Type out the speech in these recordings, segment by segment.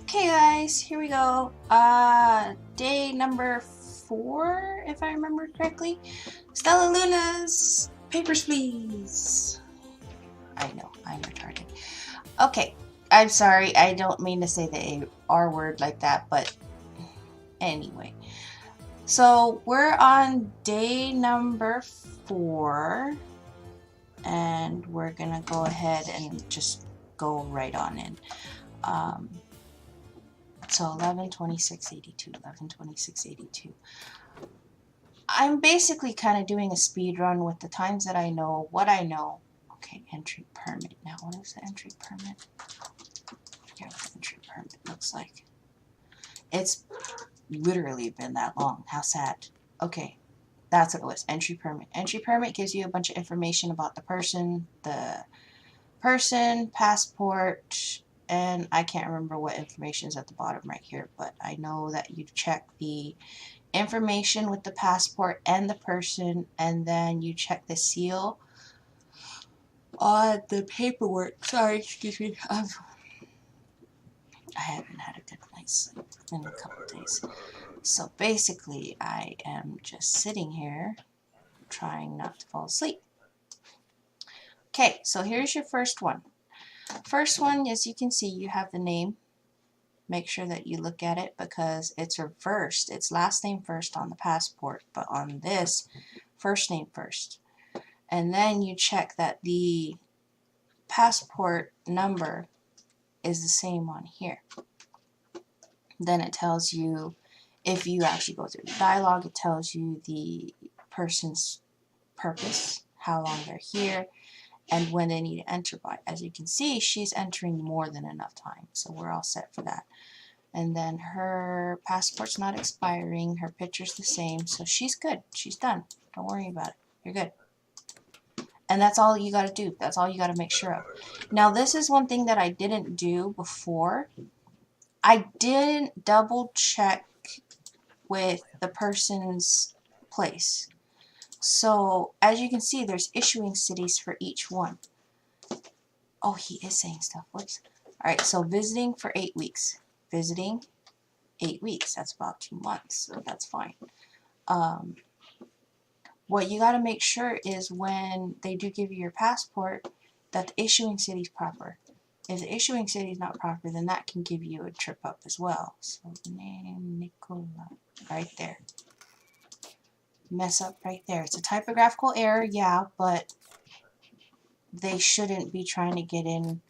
Okay guys, here we go. Day number 4, if I remember correctly. Stella Luna's Papers, Please. I know, I'm retarded. Okay, I'm sorry, I don't mean to say the R word like that, but anyway. So, we're on day number 4, and we're gonna go ahead and just go right on in. So 11:26:82, 11:26:82. I'm basically kind of doing a speed run with the times that I know, what I know. Okay, entry permit. Now, what is the entry permit? I forget what the entry permit looks like. It's literally been that long. How sad. Okay, that's what it was. Entry permit. Entry permit gives you a bunch of information about the person, passport, and I can't remember what information is at the bottom right here, but I know that you check the information with the passport and the person, and then you check the seal on the paperwork. Sorry, excuse me. I haven't had a good night's sleep in a couple days. So basically, I am just sitting here trying not to fall asleep. Okay, so here's your first one. First one, as you can see, you have the name. Make sure that you look at it because it's reversed. It's last name first on the passport, but on this, first name first. And then you check that the passport number is the same on here. Then it tells you, if you actually go through the dialogue, it tells you the person's purpose, how long they're here, and when they need to enter by. As you can see, she's entering more than enough time, so we're all set for that. And then her passport's not expiring, her picture's the same, so she's good. She's done. Don't worry about it. You're good. And that's all you got to do. That's all you got to make sure of. Now, this is one thing that I didn't do before. I didn't double check with the person's place. So, as you can see, there's issuing cities for each one. Oh, he is saying stuff. Whoops. Alright, so visiting for 8 weeks. Visiting 8 weeks. That's about 2 months, so that's fine. What you got to make sure is when they do give you your passport, that the issuing city is proper. If the issuing city is not proper, then that can give you a trip up as well. So, name Nicola, right there. Mess up right there. It's a typographical error, yeah, but they shouldn't be trying to get in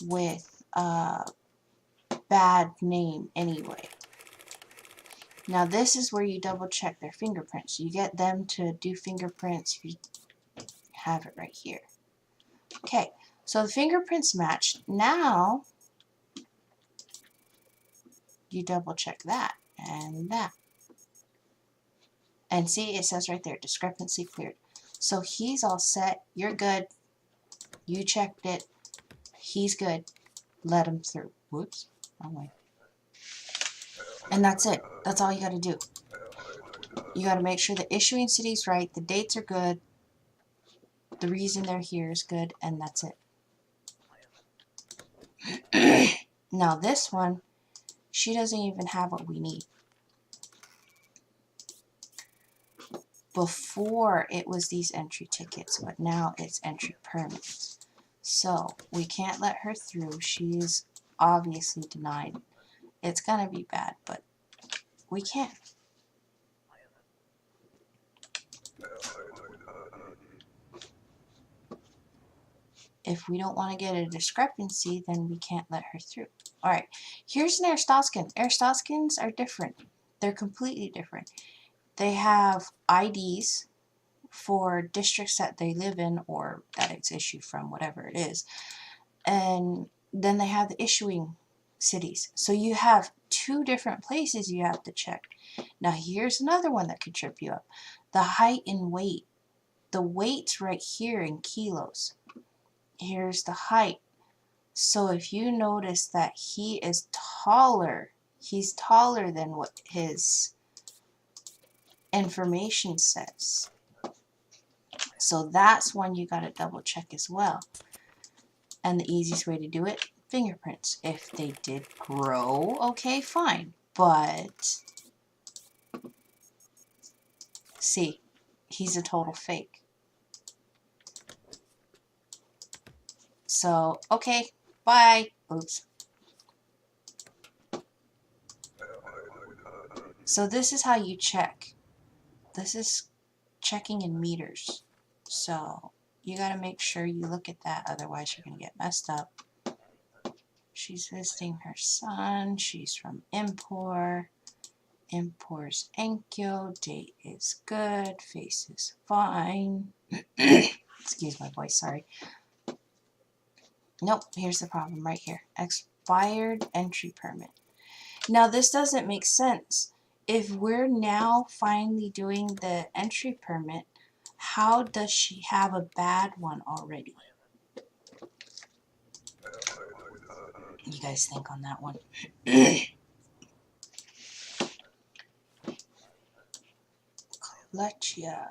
with a bad name anyway. Now this is where you double check their fingerprints. You get them to do fingerprints. You have it right here. Okay, so the fingerprints matched. Now you double check that and that. And see, it says right there, discrepancy cleared. So he's all set. You're good. You checked it. He's good. Let him through. Whoops. Wrong way. And that's it. That's all you got to do. You got to make sure the issuing city's right, the dates are good, the reason they're here is good, and that's it. Now this one, she doesn't even have what we need. Before it was these entry tickets, but now it's entry permits. So we can't let her through. She's obviously denied. It's gonna be bad, but we can't. If we don't want to get a discrepancy, then we can't let her through. Alright, here's an Arstotzkan. Arstotzkans are different. They're completely different. They have IDs for districts that they live in or that it's issued from, whatever it is. And then they have the issuing cities. So you have 2 different places you have to check. Now here's another one that could trip you up. The height and weight. The weight's right here in kilos. Here's the height. So if you notice that he is taller, he's taller than what his information says. So that's one you got to double check as well. And the easiest way to do it, fingerprints. If they did grow, okay, fine. But, see, he's a total fake. So, okay, bye. Oops. So this is how you check. This is checking in meters. So you got to make sure you look at that, otherwise you're going to get messed up. She's visiting her son. She's from Impor. Impor's Enkyo. Date is good. Face is fine. Excuse my voice, sorry. Nope, here's the problem right here. Expired entry permit. Now this doesn't make sense. If we're now finally doing the entry permit, how does she have a bad one already? You guys think on that one. Klechia.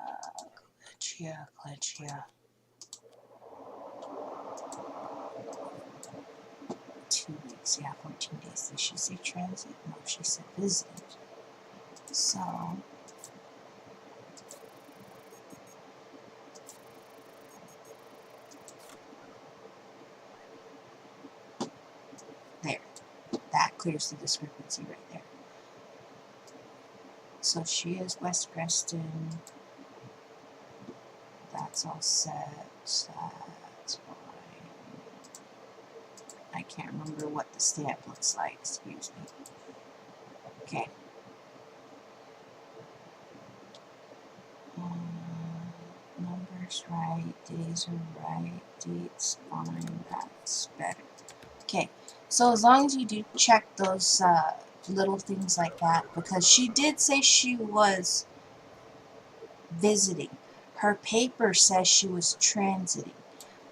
2 weeks, yeah, 14 days. Did she say transit? No, she said visit. So, there. That clears the discrepancy right there. So she is West Preston. That's all set. That's fine. I can't remember what the stamp looks like. Excuse me. Okay. Numbers right. Days are right. Dates fine. That's better. Okay. So as long as you do check those little things like that, because she did say she was visiting. Her paper says she was transiting.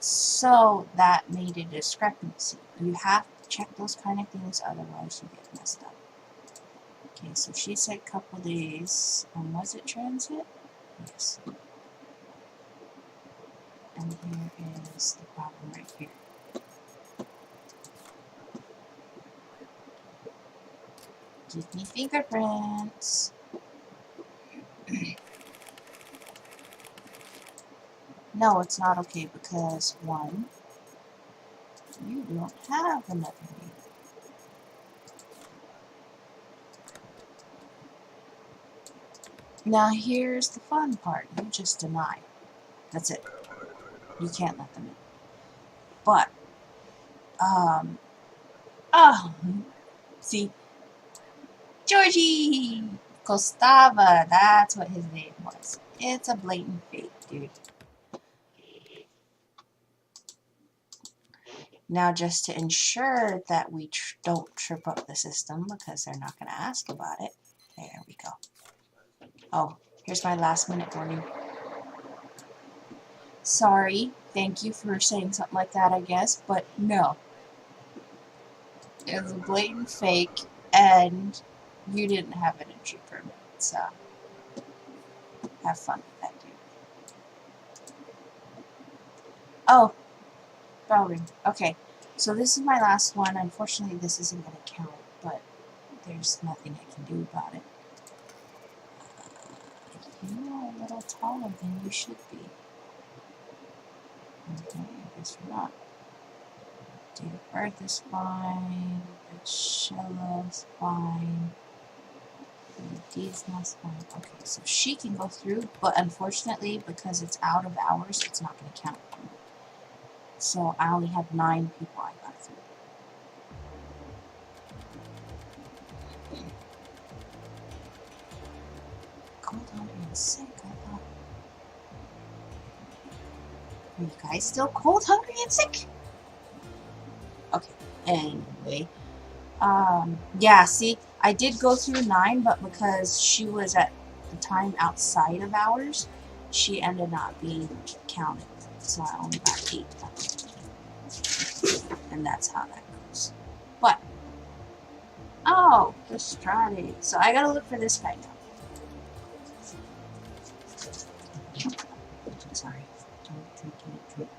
So that made a discrepancy. You have to check those kind of things, otherwise you get messed up. Okay, so she said couple days. Was it transit? Yes. And here is the problem right here. Give me fingerprints. No, it's not okay because, one, you don't have another name. Now here's the fun part. You just deny. That's it. You can't let them in. But, see, Georgie Costava, that's what his name was. It's a blatant fake, dude. Now, just to ensure that we don't trip up the system, because they're not going to ask about it. There we go. Oh, here's my last minute warning. Sorry, thank you for saying something like that, I guess, but no. It was a blatant fake, and you didn't have an entry permit, so have fun with that, dude. Oh, bell ring. Okay, so this is my last one. Unfortunately, this isn't going to count, but there's nothing I can do about it. You are a little taller than you should be. Okay, I guess you're not. Date of birth is fine. Shella's fine. Deed's not fine. Okay, so she can go through, but unfortunately, because it's out of hours, it's not going to count. So I only had 9 people I got through. Cold, hungry, and sick, I thought. Are you guys still cold, hungry, and sick? Okay, anyway. Yeah, see, I did go through 9, but because she was at the time outside of hours, she ended up being counted. So I only got 8 left. And that's how that goes. But, oh, Estrade. So I gotta look for this guy now. Sorry, don't drink.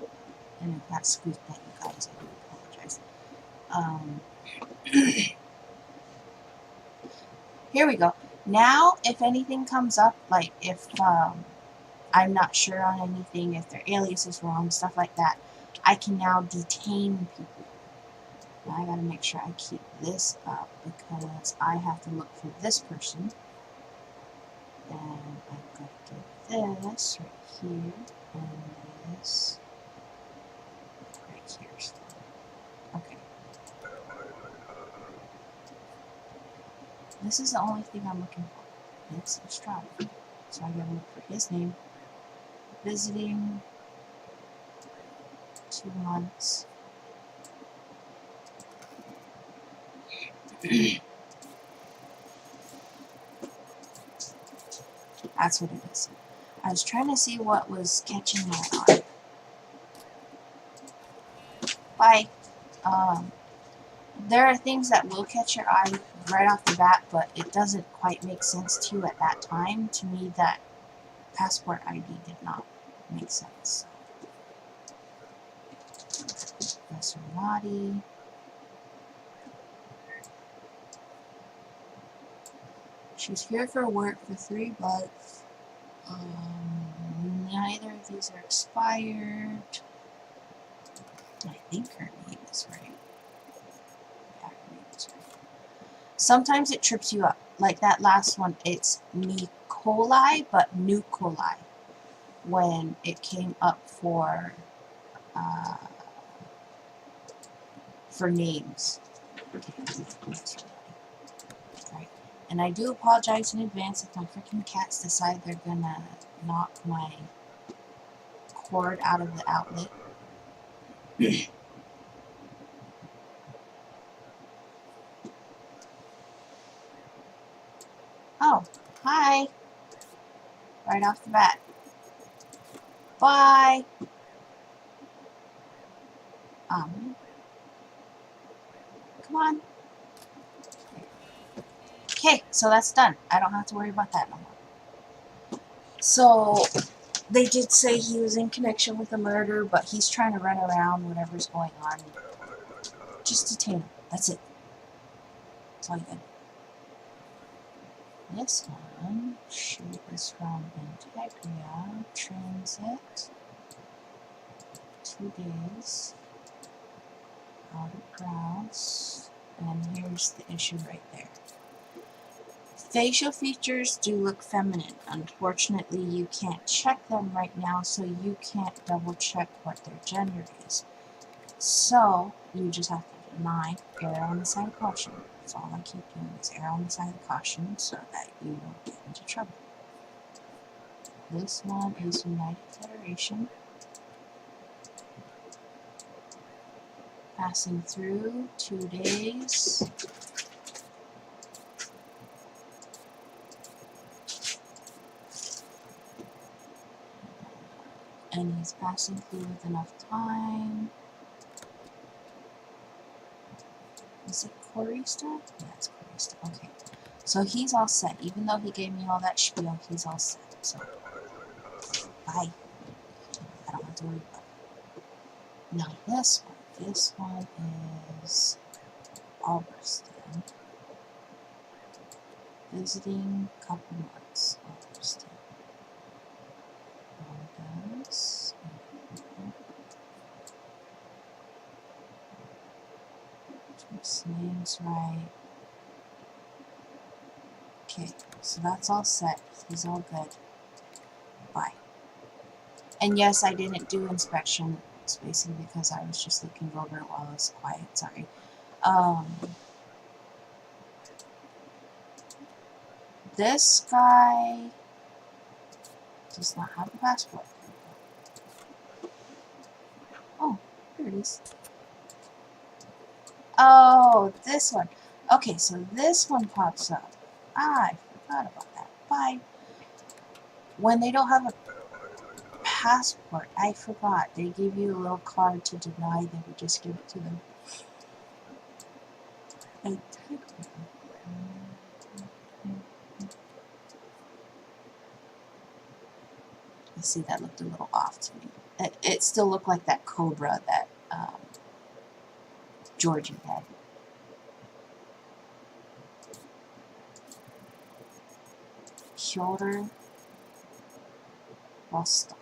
And if that squeaked at you guys, I do apologize. Um, here we go. Now, if anything comes up, like if I'm not sure on anything, if their alias is wrong, stuff like that, I can now detain people. Now I gotta make sure I keep this up because I have to look for this person. And I've got to get this right here and this right here. Okay. This is the only thing I'm looking for. It's Estrada. So I gotta look for his name. Visiting 2 months. That's what it is. I was trying to see what was catching my eye. Bye. There are things that will catch your eye right off the bat, but it doesn't quite make sense to you at that time. To me, that passport ID did not make sense. Professor Lottie. She's here for work for 3 months. Neither of these are expired. I think her name is right. Yeah, her name is right. Sometimes it trips you up. Like that last one, it's Nicoli, but Nucoli. When it came up for names. Right. And I do apologize in advance if my freaking cats decide they're gonna knock my cord out of the outlet. Oh, hi. Right off the bat. Bye. Come on. Okay, so that's done. I don't have to worry about that no more. So, they did say he was in connection with a murder, but he's trying to run around whatever's going on. Just detain him. That's it. That's all you got. This one, she is from Integria, transit, 2 days, out of grounds, and here's the issue right there. Facial features do look feminine. Unfortunately, you can't check them right now, so you can't double check what their gender is. So, you just have to deny, err on the side of caution. That's all I keep doing is err on the side of caution so that you don't get into trouble. This one is United Federation. Passing through, 2 days. And he's passing through with enough time. Is it Corista? Yeah, it's Corista. Okay. So he's all set. Even though he gave me all that spiel, he's all set. So, bye. I don't have to worry about it. Now this one. This one is Alberston. Visiting couple months. Alberston. Aldous. His name's right. Okay, so that's all set. He's all good. Bye. And yes, I didn't do inspection. It's basically because I was just looking over it while I was quiet. Sorry. This guy does not have a passport. Oh, here it is. Oh, this one. Okay, so this one pops up. Ah, I forgot about that. Bye. When they don't have a passport, I forgot. They give you a little card to deny them. You just give it to them. You see, that looked a little off to me. It still looked like that cobra that Georgie had. Piotr Vostok.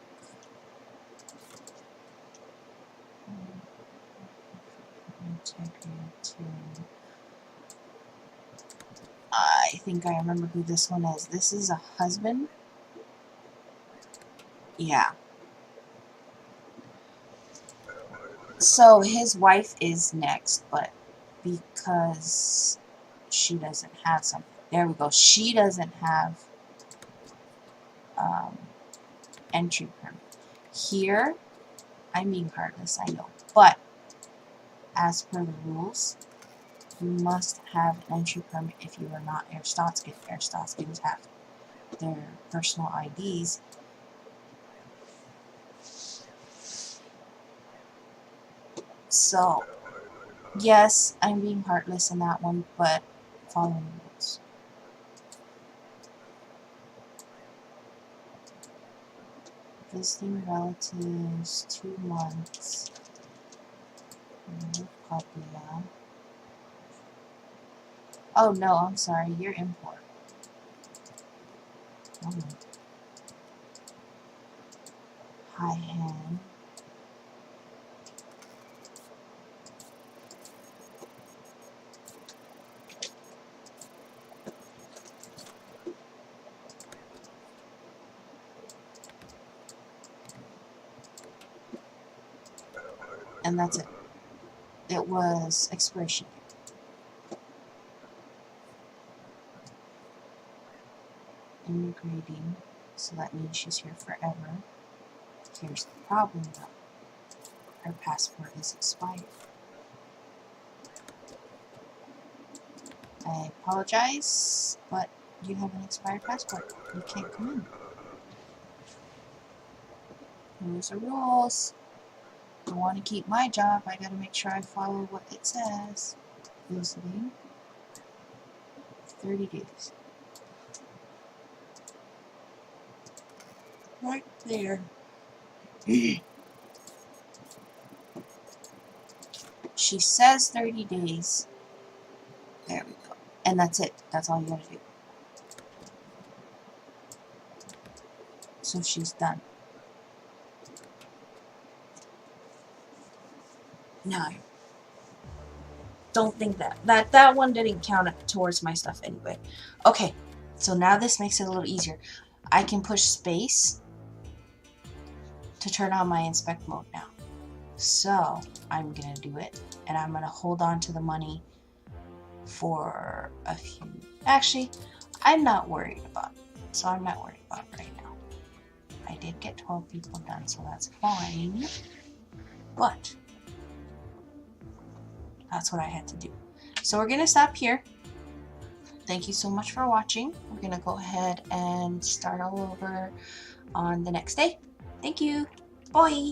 I think I remember who this one is. This is a husband. Yeah. So his wife is next, but because she doesn't have something. There we go. She doesn't have entry permit. Here, I'm being heartless, I know. But as per the rules, you must have an entry permit if you are not Air Staatsgeld. Air Staatsgeld have their personal IDs. So, yes, I'm being heartless in that one, but following the rules. Visiting relatives, 2 months. Papua. Oh no, I'm sorry, you're import. High hand. And that's it. It was expiration. Immigrating, so that means she's here forever. Here's the problem though. Her passport is expired. I apologize, but you have an expired passport. You can't come in. Rules are rules. If I want to keep my job, I gotta make sure I follow what it says. Visiting. 30 days. Right there. She says 30 days. There we go. And that's it. That's all you gotta do. So she's done. No. Don't think that. That one didn't count towards my stuff anyway. Okay. So now this makes it a little easier. I can push space to turn on my inspect mode now. So I'm gonna do it, and I'm gonna hold on to the money for a few. Actually, I'm not worried about it. So I'm not worried about it right now. I did get 12 people done, so that's fine. But that's what I had to do. So we're gonna stop here. Thank you so much for watching. We're gonna go ahead and start all over on the next day. Thank you. Bye.